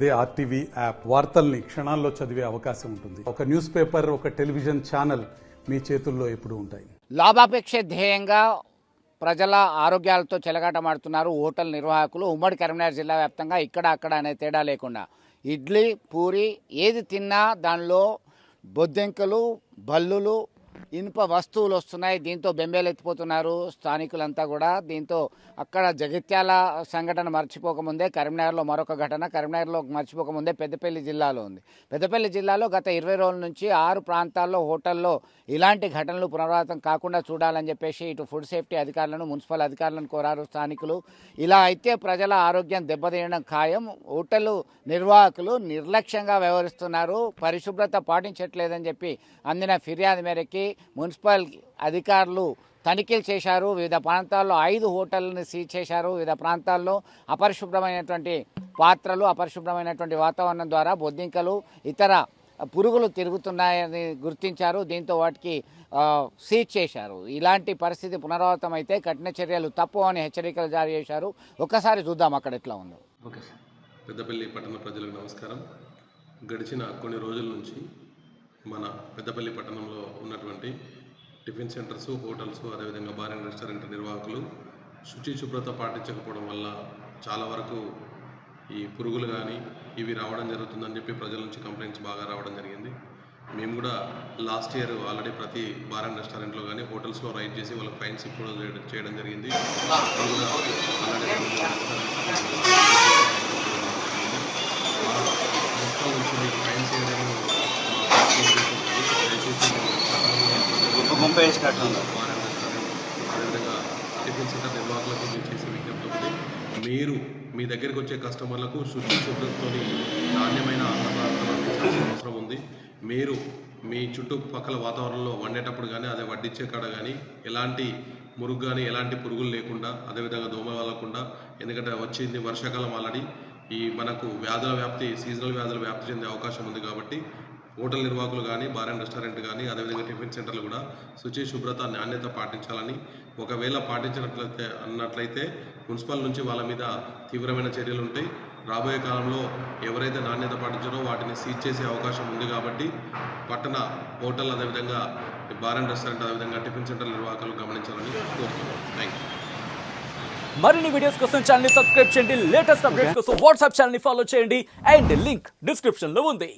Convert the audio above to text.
అదే RTV app వార్తల్ని క్షణాల్లో చదివే అవకాశం ఉంటుంది. ఒక న్యూస్ పేపర్, ఒక టెలివిజన్ ఛానల్ మీ చేతుల్లో ఎప్పుడూ ఉంటాయి. లాభాపేక్ష ధ్యేయంగా ప్రజల ఆరోగ్యాలతో చెలగాటమాడుతున్నారు హోటల్ నిర్వాహకులు. ఉమ్మడి కరీంనగర్ జిల్లా వ్యాప్తంగా ఇక్కడ అక్కడ అనే తేడా లేకుండా ఇడ్లీ, పూరి ఏది తిన్నా దానిలో బొద్దింకలు, బల్లులు, ఇనుప వస్తువులు వస్తున్నాయి. దీంతో బెంబేలెత్తిపోతున్నారు స్థానికులంతా కూడా. దీంతో అక్కడ జగిత్యాల సంఘటన మర్చిపోకముందే కరీంనగర్లో మరొక ఘటన, కరీంనగర్లో మర్చిపోకముందే పెద్దపల్లి జిల్లాలో ఉంది. పెద్దపల్లి జిల్లాలో గత 20 రోజుల నుంచి 6 ప్రాంతాల్లో హోటల్లో ఇలాంటి ఘటనలు పునరావృతం కాకుండా చూడాలని చెప్పేసి ఇటు ఫుడ్ సేఫ్టీ అధికారులను, మున్సిపల్ అధికారులను కోరారు స్థానికులు. ఇలా అయితే ప్రజల ఆరోగ్యం దెబ్బతీయడం ఖాయం. హోటల్ నిర్వాహకులు నిర్లక్ష్యంగా వ్యవహరిస్తున్నారు, పరిశుభ్రత పాటించట్లేదని చెప్పి అందిన ఫిర్యాదు మేరకి మున్సిపల్ అధికారులు తనిఖీలు చేశారు. వివిధ ప్రాంతాల్లో 5 హోటళ్లను సీజ్ చేశారు. వివిధ ప్రాంతాల్లో అపరిశుభ్రమైనటువంటి పాత్రలు, అపరిశుభ్రమైనటువంటి వాతావరణం ద్వారా బొద్దింకలు, ఇతర పురుగులు తిరుగుతున్నాయని గుర్తించారు. దీంతో వాటికి సీజ్ చేశారు. ఇలాంటి పరిస్థితి పునరావృతం అయితే కఠిన చర్యలు తప్పు అని హెచ్చరికలు జారీ చేశారు. ఒక్కసారి చూద్దాం అక్కడ ఎట్లా ఉందో. Okay sir. పెద్దపల్లి పట్టణ ప్రజలకు నమస్కారం. గడిచిన కొన్ని రోజుల నుంచి మన పెద్దపల్లి పట్టణంలో ఉన్నటువంటి టిఫిన్ సెంటర్స్, హోటల్స్, అదేవిధంగా బార్ అండ్ రెస్టారెంట్ నిర్వాహకులు శుభ్రత పాటించకపోవడం వల్ల చాలా వరకు ఈ పురుగులు కానీ ఇవి రావడం జరుగుతుందని చెప్పి ప్రజల నుంచి కంప్లైంట్స్ బాగా రావడం జరిగింది. మేము కూడా లాస్ట్ ఇయర్ ఆల్రెడీ ప్రతి బార్ అండ్ రెస్టారెంట్లో కానీ హోటల్స్లో రైడ్ చేసి వాళ్ళకి ఫైన్స్ ఇంపోజ్ చేయడం జరిగింది. ఫైన్స్ అదేవిధంగా టిఫిన్ సెంటర్ నిర్వాహకులకు మీరు చేసే విజ్ఞప్తి ఒకటి, మీరు మీ దగ్గరికి వచ్చే కస్టమర్లకు శుభ్రతతో నాణ్యమైన ఆహారం అందించాల్సిన అవసరం ఉంది. మీరు మీ చుట్టుపక్కల వాతావరణంలో వండేటప్పుడు కానీ అదే వడ్డించే కాడ కానీ ఎలాంటి మురుగు కానీ ఎలాంటి పురుగులు లేకుండా, అదేవిధంగా దోమ వల్లకుండా, ఎందుకంటే వచ్చింది వర్షాకాలం ఆల్రెడీ ఈ మనకు వ్యాధుల వ్యాప్తి, సీజనల్ వ్యాధుల వ్యాప్తి చెందే అవకాశం ఉంది. కాబట్టి హోటల్ నిర్వాహకులు కానీ, బార్ అండ్ రెస్టారెంట్ కానీ, అదేవిధంగా టిఫిన్ సెంటర్లు కూడా శుభ్రత, నాణ్యత పాటించాలని, ఒకవేళ పాటించినట్లయితే మున్సిపల్ నుంచి వాళ్ళ మీద తీవ్రమైన చర్యలు ఉంటాయి. రాబోయే కాలంలో ఎవరైతే నాణ్యత పాటించారో వాటిని సీజ్ చేసే అవకాశం ఉంది. కాబట్టి పట్టణ హోటల్, అదేవిధంగా బార్ అండ్ రెస్టారెంట్, అదేవిధంగా టిఫిన్ సెంటర్ నిర్వాహకులు గమనించాలని కోరుతున్నాను. Thank you. మరిన్ని వీడియోస్ కోసం ఛానల్ ని సబ్స్క్రైబ్ చేయండి. లేటెస్ట్ అప్డేట్స్ కోసం వాట్సాప్ ఛానల్ ని ఫాలో చేయండి. అండ్ లింక్ డిస్క్రిప్షన్ లో ఉంది.